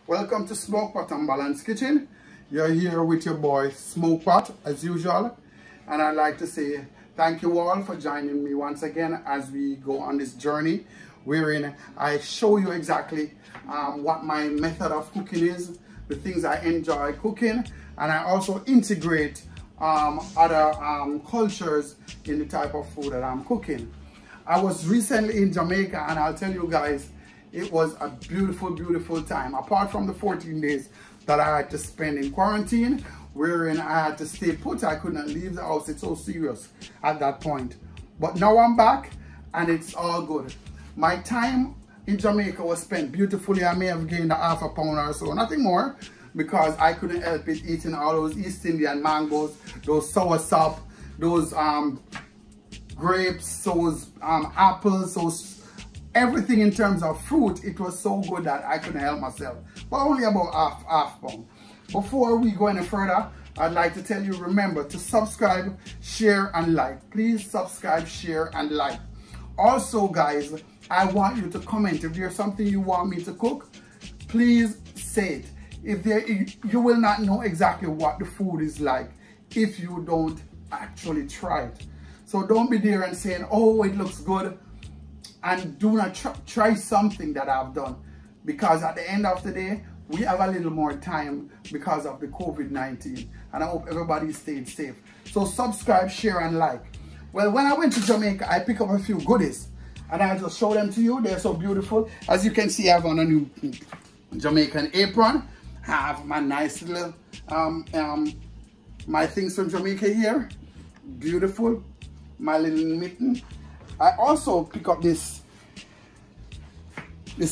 Welcome to Smokepot and Balance Kitchen. You're here with your boy Smokepot as usual, and I'd like to say thank you all for joining me once again as we go on this journey wherein I show you exactly what my method of cooking is, the things I enjoy cooking, and I also integrate other cultures in the type of food that I'm cooking. I was recently in Jamaica, and I'll tell you guys, it was a beautiful, beautiful time. Apart from the 14 days that I had to spend in quarantine, wherein I had to stay put, I couldn't leave the house. It's so serious at that point. But now I'm back, and it's all good. My time in Jamaica was spent beautifully. I may have gained a half a pound or so, nothing more, because I couldn't help it eating all those East Indian mangoes, those soursop, those grapes, those apples, those everything in terms of fruit. It was so good that I couldn't help myself, but only about half pound. Before we go any further, I'd like to tell you, remember to subscribe, share, and like. Please subscribe, share, and like. Also, guys, I want you to comment. If there's something you want me to cook, please say it. You will not know exactly what the food is like if you don't actually try it. So don't be there and saying, oh, it looks good, and do not try something that I've done, because at the end of the day, we have a little more time because of the COVID-19, and I hope everybody stayed safe. So subscribe, share, and like. Well, when I went to Jamaica, I picked up a few goodies, and I'll just show them to you. They're so beautiful. As you can see, I have on a new Jamaican apron. I have my nice little my things from Jamaica here, beautiful. My little mitten. I also pick up this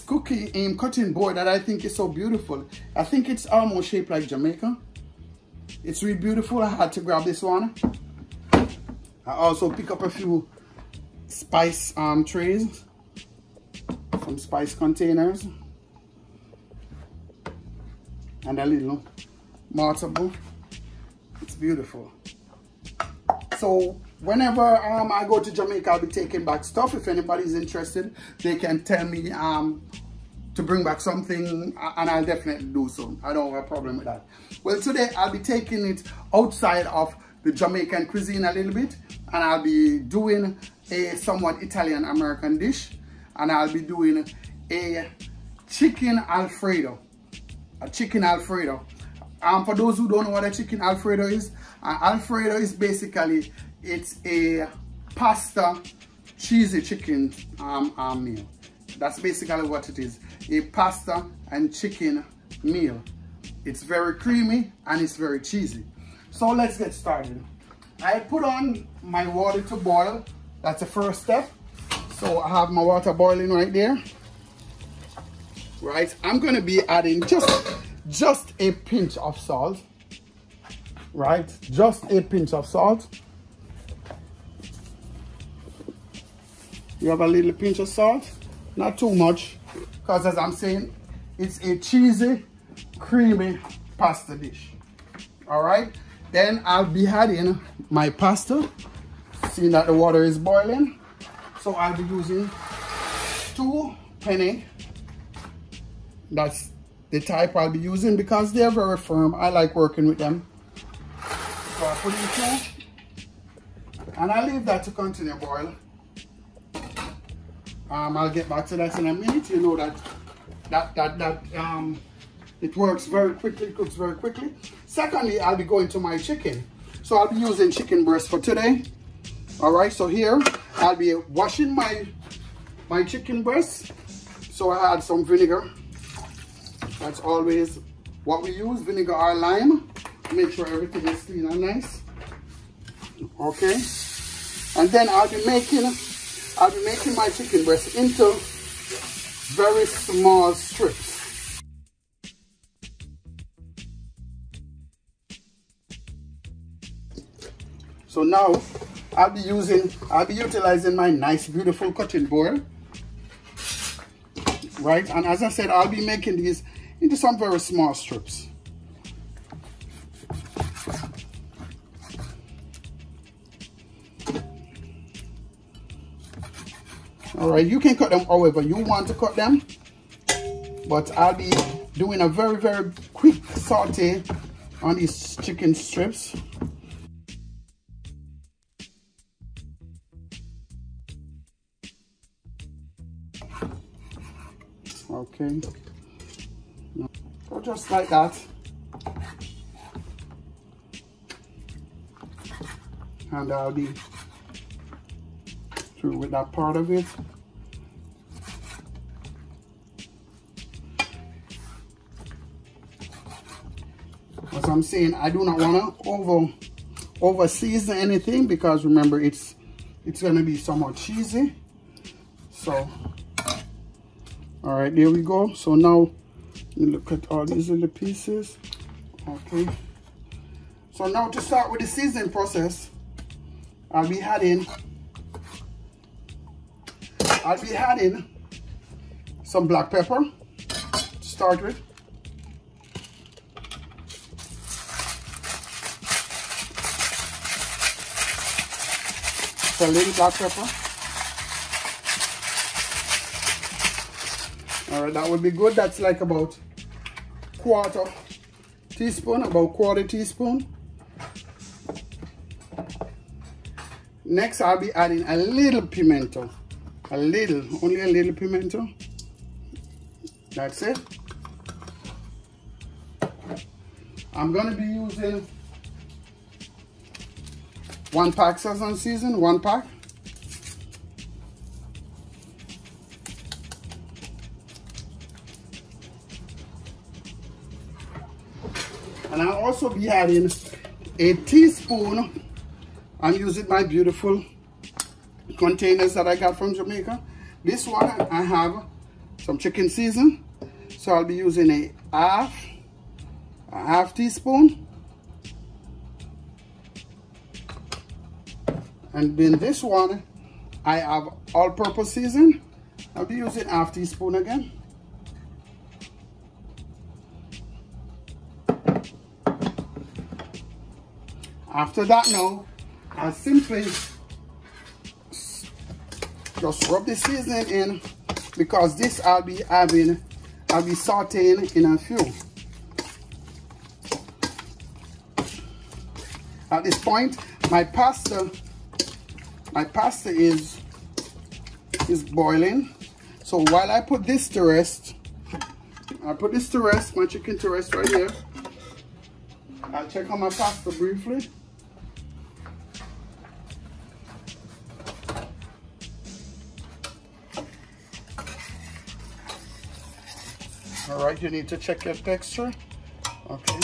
cookie cutting board that I think is so beautiful. I think it's almost shaped like Jamaica. It's really beautiful. I had to grab this one. I also pick up a few spice trays, some spice containers, and a little mortar bowl. It's beautiful. So whenever I go to Jamaica, I'll be taking back stuff. If anybody's interested, they can tell me to bring back something, and I'll definitely do so. I don't have a problem with that. Well, today I'll be taking it outside of the Jamaican cuisine a little bit, and I'll be doing a somewhat Italian-American dish, and I'll be doing a chicken Alfredo. A chicken Alfredo. For those who don't know what a chicken Alfredo is basically, it's a pasta cheesy chicken meal. That's basically what it is, a pasta and chicken meal. It's very creamy and it's very cheesy. So let's get started. I put on my water to boil. That's the first step. So I have my water boiling right there. Right, I'm going to be adding just a pinch of salt. Right, just a pinch of salt. You have a little pinch of salt, not too much, because as I'm saying, it's a cheesy, creamy pasta dish. All right, then I'll be adding my pasta, seeing that the water is boiling. So I'll be using 2 penne. That's the type I'll be using because they're very firm. I like working with them. So I put in 2, and I leave that to continue boil. I'll get back to that in a minute. You know that it works very quickly, cooks very quickly. Secondly, I'll be going to my chicken. So I'll be using chicken breast for today. All right, so here I'll be washing my chicken breast. So I add some vinegar. That's always what we use, vinegar or lime. Make sure everything is clean and nice. Okay, and then I'll be making my chicken breast into very small strips. So now I'll be utilizing my nice beautiful cutting board. Right, and as I said, I'll be making these into some very small strips. All right, you can cut them however you want to cut them, but I'll be doing a very, very quick saute on these chicken strips. Okay, so just like that. And I'll be through with that part of it. As I'm saying, I do not want to over season anything, because remember it's going to be somewhat cheesy. So all right, there we go. So now look at all these little pieces. Okay, so now to start with the seasoning process, I'll be adding some black pepper to start with. A little black pepper. All right, that would be good. That's like about quarter teaspoon. Next, I'll be adding a little pimento. Only a little pimento. That's it. I'm gonna be using 1 pack Sazon season, 1 pack. And I'll also be adding a teaspoon. I'm using my beautiful containers that I got from Jamaica. This one, I have some chicken season. So I'll be using a half teaspoon. And then this one, I have all-purpose season. I'll be using half teaspoon again. After that now, I'll simply just rub the seasoning in, because this I'll be sauteing in a few. At this point, my pasta is boiling. So while I put this to rest, my chicken to rest right here. I'll check on my pasta briefly. All right, you need to check your texture. Okay,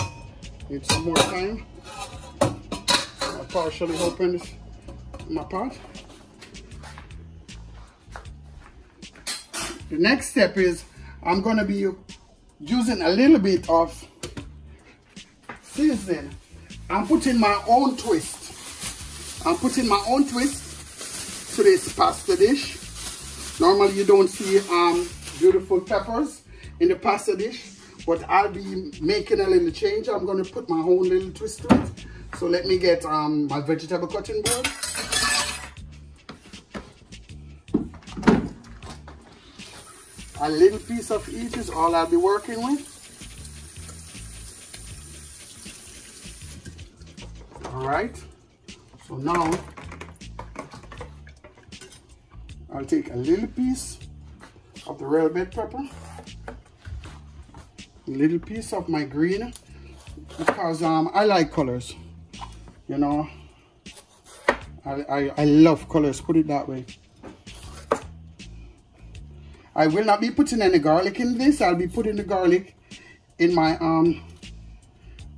need some more time. I partially opened my pot. The next step is I'm going to be using a little bit of seasoning. I'm putting my own twist. To this pasta dish. Normally you don't see beautiful peppers in the pasta dish, but I'll be making a little change. I'm going to put my own little twist to it. So let me get my vegetable cutting board. A little piece of each is all I'll be working with. All right, so now I'll take a little piece of the red bell pepper, a little piece of my green, because I like colors, you know. I love colors, put it that way. I will not be putting any garlic in this. I'll be putting the garlic in my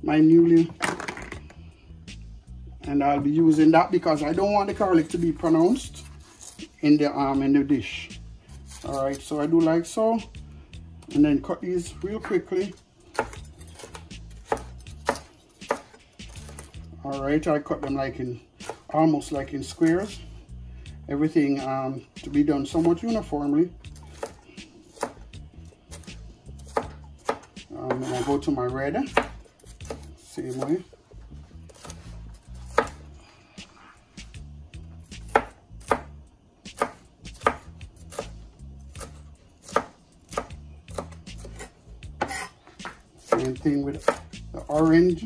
my newly, and I'll be using that because I don't want the garlic to be pronounced in the dish. All right, so I do like so, and then cut these real quickly. All right, I cut them like almost like in squares. Everything to be done somewhat uniformly. And I go to my red, same way. Same thing with the orange.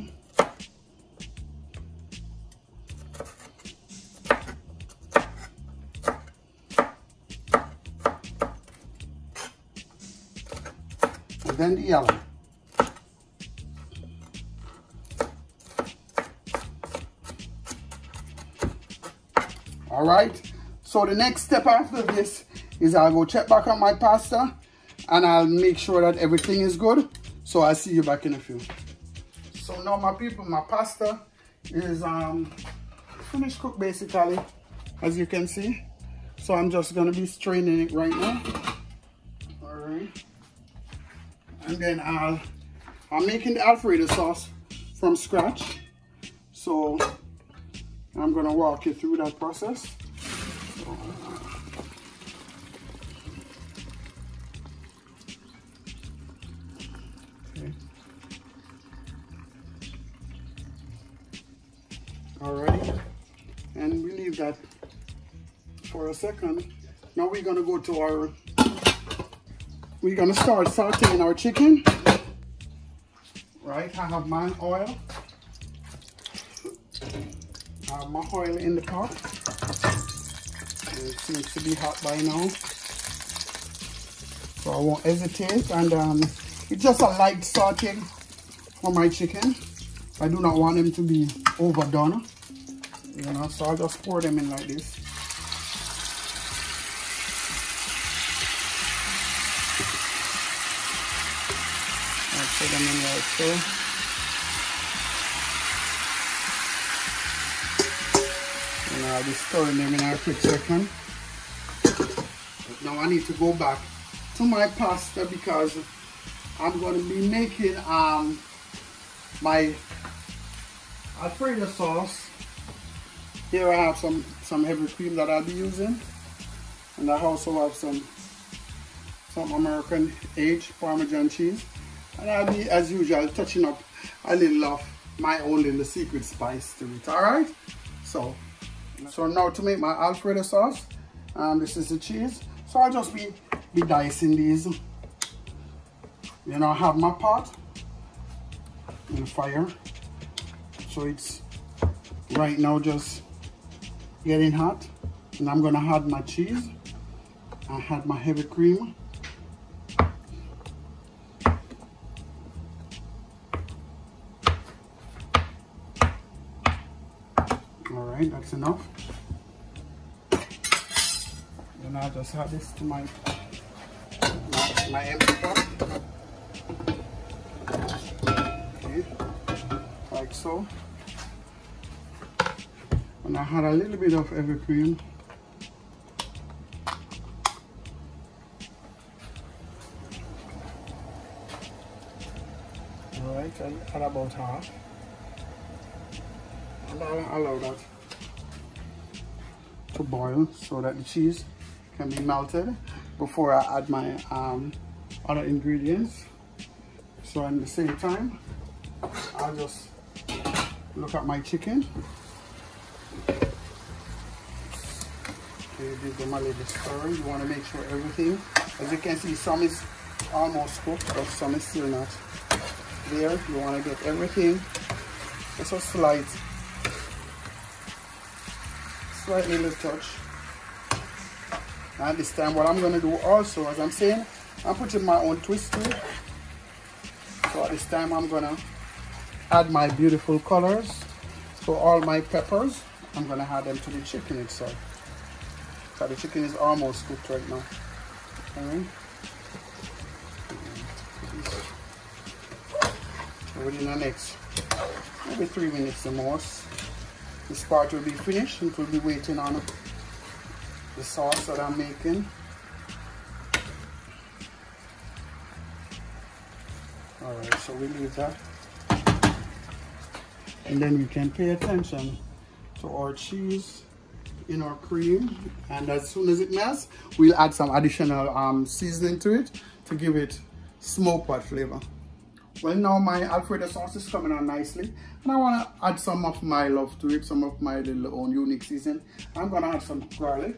And then the yellow. All right, so the next step after this is I'll go check back on my pasta and I'll make sure that everything is good. So I'll see you back in a few. So now my people, my pasta is finished cooked basically, as you can see. So I'm just gonna be straining it right now. All right, and then I'm making the Alfredo sauce from scratch. So I'm gonna walk you through that process. Okay. Alrighty, and we leave that for a second. Now we're gonna go to our, we're gonna start sauteing our chicken. Right, I have my oil. I have my oil in the pot. It seems to be hot by now, so I won't hesitate. And it's just a light sauteing for my chicken. I do not want them to be overdone, you know, so I'll just pour them in like this. I'll put them in like so. And I'll be stirring them in a quick second. But now I need to go back to my pasta because I'm going to be making my Alfredo sauce. Here I have some heavy cream that I'll be using, and I also have some American aged Parmesan cheese, and I'll be, as usual, touching up a little of my own little secret spice to it. All right, so now to make my Alfredo sauce, this is the cheese. So I'll just be dicing these. You know, I have my pot in the fire, so it's right now just getting hot, and I'm gonna add my cheese. I add my heavy cream. All right, that's enough. Then I'll just add this to my empty pot. Okay, like so. And I had a little bit of heavy cream. All right, I'll add about half. And I'll allow that to boil so that the cheese can be melted before I add my other ingredients. So at the same time, I'll just look at my chicken. Okay, give them a little stir. You want to make sure everything, as you can see, some is almost cooked, but some is still not there. You want to get everything just a slight little touch. And this time what I'm going to do also, as I'm saying, I'm putting my own twist to it. So at this time I'm going to add my beautiful colors. So all my peppers, I'm going to add them to the chicken itself. So the chicken is almost cooked right now. Alright. So within the next maybe 3 minutes the most, this part will be finished, and we'll be waiting on the sauce that I'm making. Alright, so we leave that. And then you can pay attention to our cheese in our cream, and as soon as it melts, we'll add some additional seasoning to it to give it smoke pot flavor. Well, now my Alfredo sauce is coming on nicely, and I want to add some of my love to it, some of my little own unique season. I'm going to add some garlic,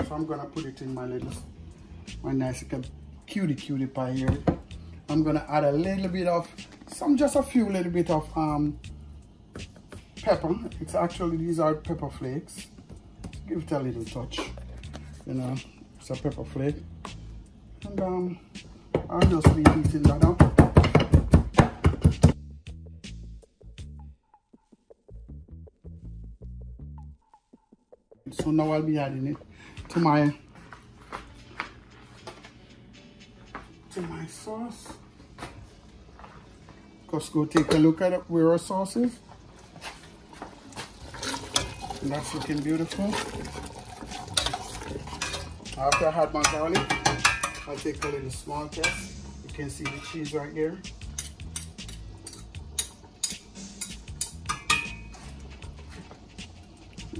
so I'm going to put it in my nice little cutie pie here. I'm going to add a little bit of just a few little bit of pepper. It's actually, these are pepper flakes. Give it a little touch, you know, it's a pepper flake. And I'll just be heating that up. So now I'll be adding it to my sauce. Just go take a look at it, where our sauce is. And that's looking beautiful. After I had my garlic, I'll take a little small test. You can see the cheese right here.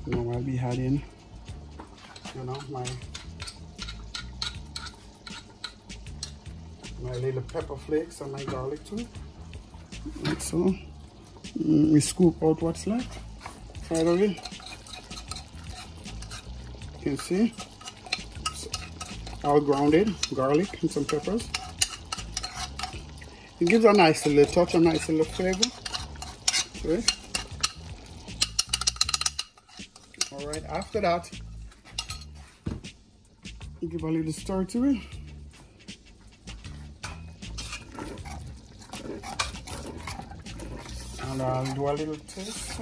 Now I'll be adding, you know, my little pepper flakes and my garlic too. Like so. We scoop out what's left right away. You can see it's all grounded garlic and some peppers. It gives a nice little touch, a nice little flavor to it. All right, after that, you give a little stir to it. And I'll do a little taste.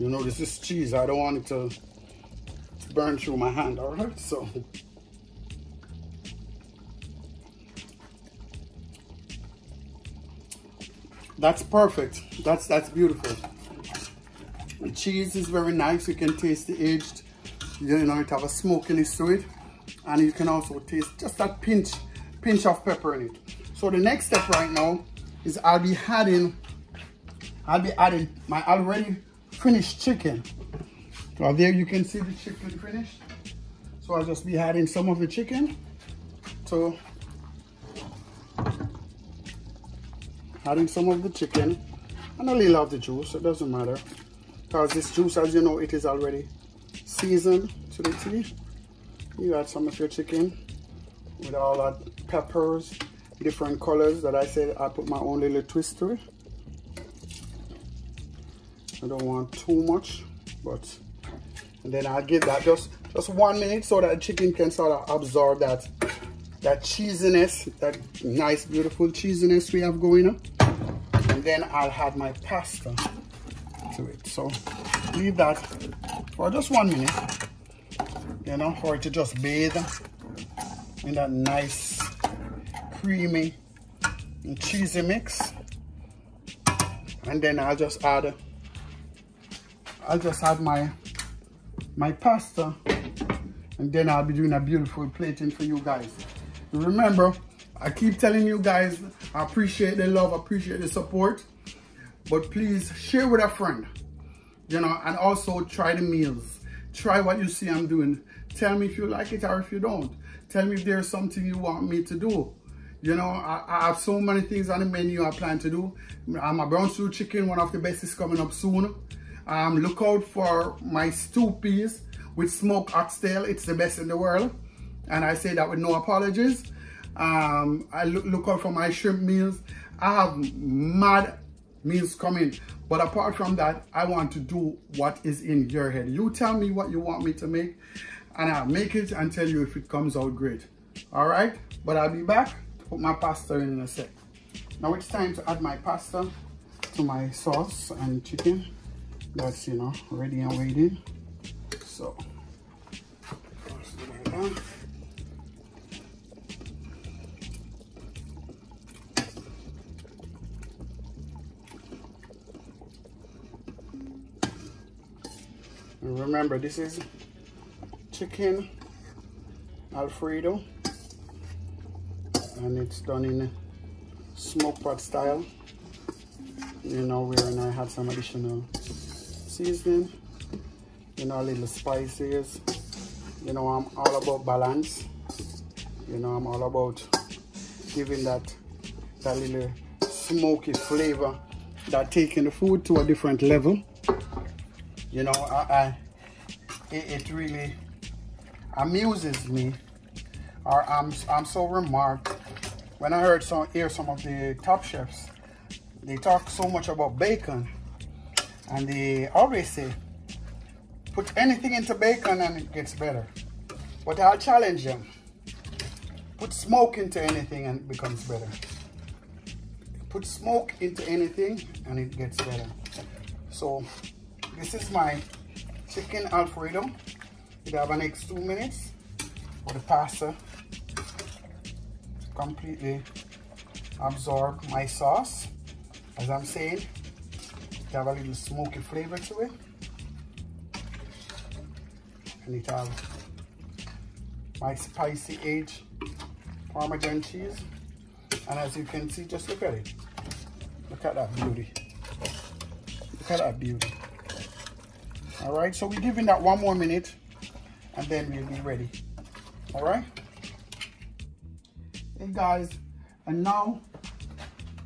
You know, this is cheese. I don't want it to burn through my hand, all right? So, that's perfect. That's beautiful. The cheese is very nice. You can taste the aged. You know, it have a smokiness to it. And you can also taste just that pinch of pepper in it. So the next step right now is I'll be adding my already finished chicken. So there you can see the chicken finished. So I'll just be adding some of the chicken. So adding some of the chicken and a little of the juice. It doesn't matter, because this juice, as you know, it is already seasoned to the tea. You add some of your chicken with all that peppers, different colors that I said. I put my own little twist to it. I don't want too much, but and then I'll give that just 1 minute so that the chicken can sort of absorb that cheesiness, that nice beautiful cheesiness we have going on. And then I'll add my pasta to it. So leave that for just 1 minute. You know, for it to just bathe in that nice, creamy and cheesy mix. And then I'll just add my pasta, and then I'll be doing a beautiful plating for you guys. Remember, I keep telling you guys, I appreciate the love, appreciate the support, but please share with a friend, you know, and also try the meals. Try what you see I'm doing. Tell me if you like it or if you don't. Tell me if there's something you want me to do. You know, I have so many things on the menu I plan to do. My brown stew chicken, one of the best, is coming up soon. Look out for my stew peas with smoked oxtail. It's the best in the world. And I say that with no apologies. I look out for my shrimp meals. I have mad meals coming. But apart from that, I want to do what is in your head. You tell me what you want me to make, and I'll make it and tell you if it comes out great. All right? But I'll be back to put my pasta in a sec. Now it's time to add my pasta to my sauce and chicken. That's, you know, ready and waiting. So, like that. And remember, this is chicken Alfredo, and it's done in smoke pot style. You know, wherein I have some additional seasoning, you know, a little spices. You know, I'm all about balance. You know, I'm all about giving that little smoky flavor, that taking the food to a different level. You know, it really amuses me I'm so remarked when I hear some of the top chefs. They talk so much about bacon, and they always say, put anything into bacon and it gets better. But I'll challenge them. Put smoke into anything and it becomes better. Put smoke into anything and it gets better. So this is my chicken Alfredo. It have the next 2 minutes for the pasta to completely absorb my sauce. As I'm saying, it have a little smoky flavor to it. And it have my spicy aged Parmesan cheese. And as you can see, just look at it. Look at that beauty. Look at that beauty. All right, so we're giving that 1 more minute and then we'll be ready. All right. Hey guys, and now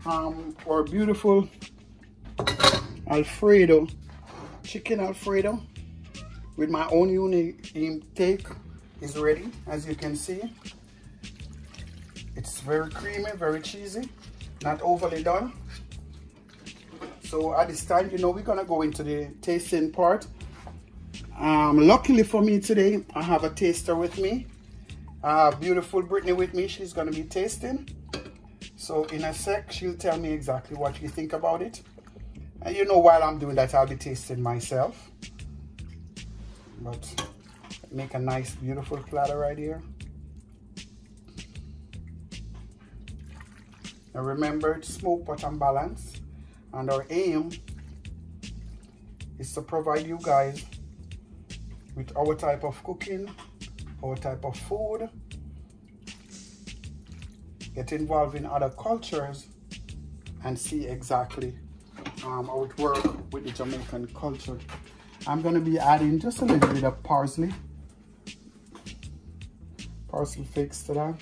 our beautiful Alfredo, chicken Alfredo with my own unique take is ready. As you can see, it's very creamy, very cheesy, not overly done. So at this time, you know, we're gonna go into the tasting part. Luckily for me today, I have a taster with me. Beautiful Brittany with me. She's gonna be tasting. So in a sec, she'll tell me exactly what you think about it. And you know, while I'm doing that, I'll be tasting myself. But make a nice, beautiful platter right here. Now remember, it's Smokepot and Balance. And our aim is to provide you guys with our type of cooking, our type of food, get involved in other cultures and see exactly how it works with the Jamaican culture. I'm going to be adding just a little bit of parsley flakes to that.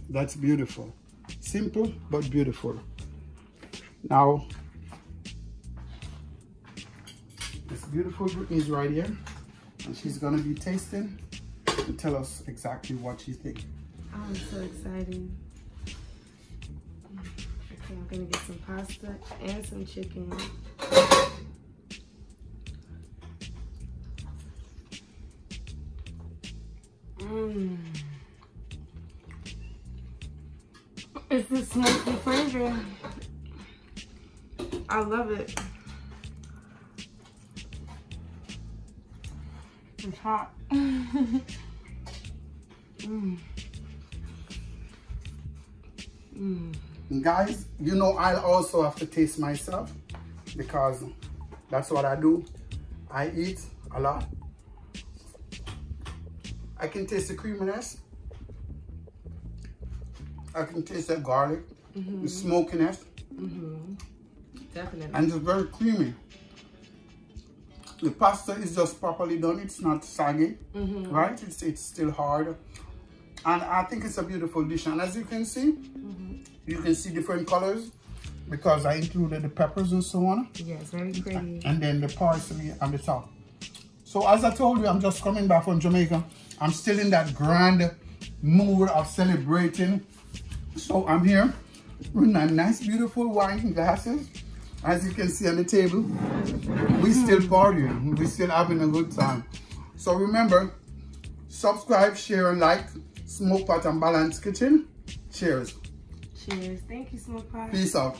That's beautiful. Simple but beautiful. Now, this beautiful Brittany's right here, and she's gonna be tasting and tell us exactly what she thinks. Oh, I'm so excited. Okay, I'm gonna get some pasta and some chicken. It's the smoky flavor. I love it. It's hot. Guys, you know, I'll also have to taste myself because that's what I do. I eat a lot. I can taste the creaminess. I can taste that garlic, the smokiness. Definitely. And it's very creamy. The pasta is just properly done. It's not saggy, right? It's still hard. And I think it's a beautiful dish. And as you can see, you can see different colors because I included the peppers and so on. Yes, very pretty. And then the parsley on the top. So as I told you, I'm just coming back from Jamaica. I'm still in that grand mood of celebrating. So I'm here with my nice, beautiful wine glasses. As you can see on the table, we still partying. We're still having a good time. So remember, subscribe, share, and like Smokepot and Balance Kitchen. Cheers. Cheers. Thank you, Smokepot. Peace out.